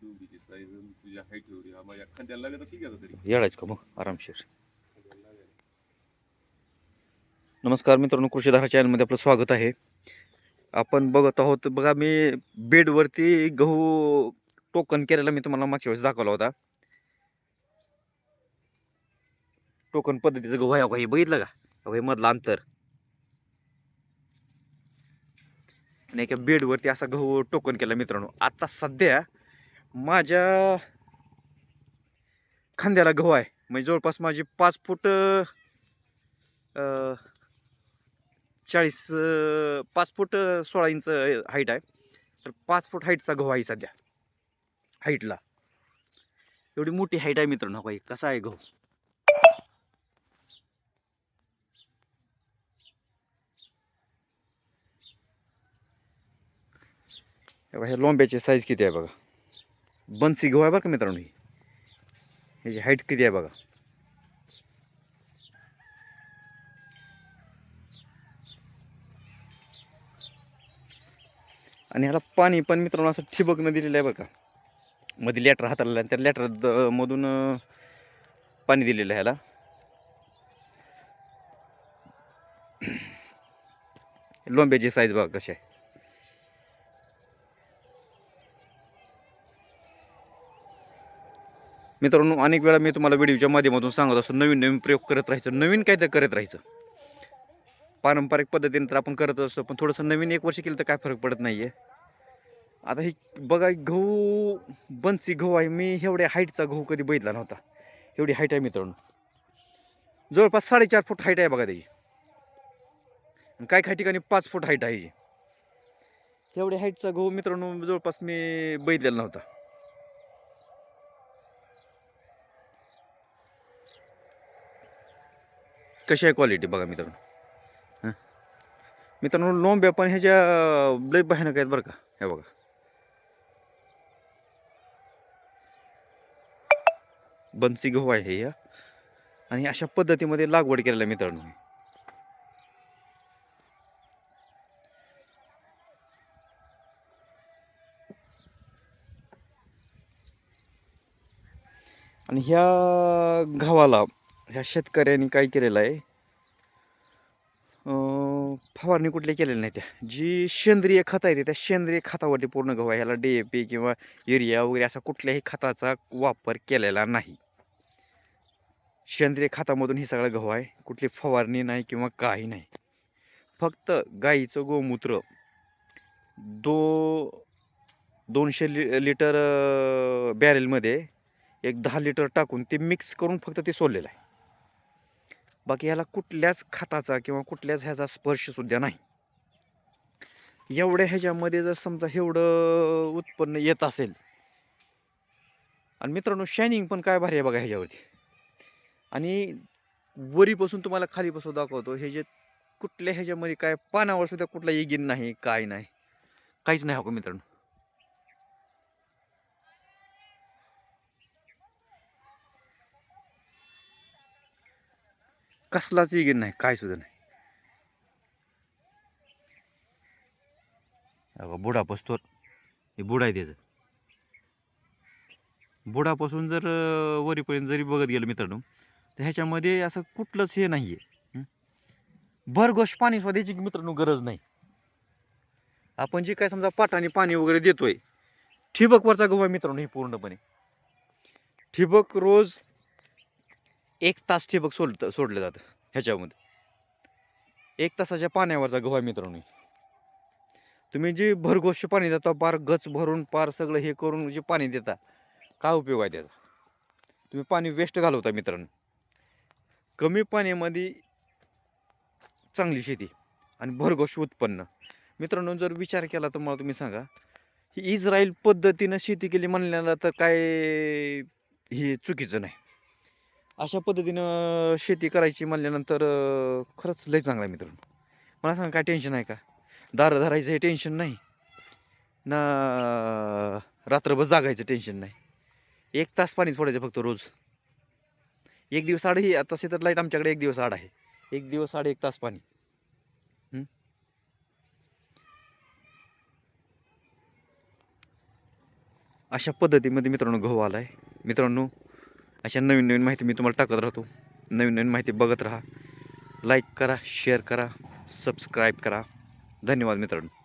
डोंगीची size तुझ्या height एवढी हा माझ्या खांद्याला लागत असेल की आता तरी. येडायच का मग आरामशीर. नमस्कार मित्रांनो, कृषीधारा चॅनलमध्ये आपलं स्वागत आहे. आपण बघत आहोत बघा, मी बेडवरती गहू टोकन केलेला मी तुम्हाला मागच्या वेळेस दाखवला होता. टोकन पद्धतीचं गहू आहे, हे बघितलं का? हे मधलं अंतर. आणि एका बेडवरती असा गहू टोकन केला मित्रांनो. आता सध्या माझ्या खांद्याला गहू आहे, म्हणजे जवळपास माझी 5 फूट 5 फूट 16 इंच हाईट आहे. तर 5 फूट हाईटचा गहू आहे सध्या हाईटला. एवढी मोठी हाईट आहे मित्रांनो. कसा आहे गहू. हे लोंब्याची साईज किती आहे बघा. बनसी गहू आहे बरं का मित्रांनो. ह्याची हाईट किती आहे बघा. आणि ह्याला पाणी पण मित्रांनो असं ठिबकनं दिलेलं आहे बरं का. मध्ये लॅटर हाताळलं, त्या लॅटर मधून पाणी दिलेलं आहे ह्याला. लोंब्याची साईज बघा कशी आहे. मित्रांनो, अनेक वेळा मी तुम्हाला व्हिडिओच्या माध्यमातून सांगत असतो, नवीन नवीन प्रयोग करत राहायचं, नवीन काय तर करत राहायचं. पारंपरिक पद्धतीने तर आपण करत असतो, पण थोडंसं नवीन एक वर्ष केलं तर काय फरक पडत नाहीये. आता ही बघा, गहू बनसी गहू आहे. मी एवढ्या हाईटचा गहू कधी बघितला नव्हता. एवढी हाईट आहे मित्रांनो, जवळपास 4.5 फूट हाईट आहे बघा त्याची. काही काही ठिकाणी 5 फूट हाईट आहे. एवढ्या हाईटचा गहू मित्रांनो जवळपास मी बघितलेला नव्हता. कशी आहे क्वालिटी बघा मित्रांनो. मित्रांनो, लोंब्या पण ह्याच्या लय भयानक आहेत बरं का. हे बघा, बनसी गहू आहे हे. आणि अशा पद्धतीमध्ये लागवड केलेला मित्रांनो. आणि ह्या गव्हाला ह्या शेतकऱ्यांनी काय केलेलं आहे, फवारणी कुठली केलेली नाही. त्या जी सेंद्रिय खत आहे त्या सेंद्रिय खतावरती पूर्ण गहू आहे. ह्याला DAP किंवा युरिया वगैरे असा कुठल्याही खताचा वापर केलेला नाही. सेंद्रिय खतामधून ही सगळा गहू आहे. कुठली फवारणी नाही किंवा काही नाही. फक्त गाईचं गोमूत्र 200 लिटर बॅरेलमध्ये एक 10 लिटर टाकून ते मिक्स करून फक्त ते सोडलेलं आहे. बाकी ह्याला कुठल्याच खताचा किंवा कुठल्याच ह्याचा स्पर्श सुद्धा नाही. एवढ्या ह्याच्यामध्ये जर समजा एवढं उत्पन्न येत असेल, आणि मित्रांनो शायनिंग पण काय भारी आहे बघा ह्याच्यावरती. आणि वरीपासून तुम्हाला खालीपासून दाखवतो, हे जे कुठल्या ह्याच्यामध्ये काय पानावर सुद्धा कुठला इगीन नाही, काय नाही, काहीच नाही. हो मित्रांनो, कसलाच इगीन नाही, काय सुद्धा नाही. बुडा पसतोर हे बुडा आहे त्याचं. बुडापासून जर वरीपर्यंत जरी बघत गेलं मित्रांनो, तर ह्याच्यामध्ये असं कुठलंच हे नाही आहे. भरघोष पाणी द्यायची मित्रांनो गरज नाही. आपण जे काय समजा पाटाने पाणी वगैरे देतोय, ठिबकवरचा गहू आहे मित्रांनो हे पूर्णपणे. ठिबक रोज 1 तास ठिबक सोडलं जातं ह्याच्यामध्ये. 1 तासाच्या पाण्यावरचा गहू आहे मित्रांनो. तुम्ही जे भरघोष पाणी देता, पार गच भरून पार सगळं हे करून जे पाणी देता, काय उपयोग आहे त्याचा. तुम्ही पाणी वेस्ट घालवता मित्रांनो. कमी पाण्यामध्ये चांगली शेती आणि भरघोष उत्पन्न. मित्रांनो, जर विचार केला तर मला तुम्ही सांगा, ही इस्रायल पद्धतीनं शेती केली म्हणल्याला तर काय हे चुकीचं नाही. अशा पद्धतीनं शेती करायची म्हणल्यानंतर खरंच लय चांगलं आहे मित्रांनो. मला सांगा, काय टेन्शन आहे का? दारं धरायचं हे टेन्शन नाही ना, रात्रभर जागायचं टेन्शन नाही. 1 तास पाणी सोडायचं फक्त रोज. 1 दिवस आड ही तसे तर लाईट आमच्याकडे 1 दिवस आड आहे. 1 दिवस आड 1 तास पाणी. अशा पद्धतीमध्ये मित्रांनो गहू आला आहे. मित्रांनो अशा नवीन नवीन माहिती मी तुम्हाला टाकत राहतो. नवीन नवीन माहिती बघत राहा. लाईक करा, शेअर करा, सबस्क्राईब करा. धन्यवाद मित्रांनो.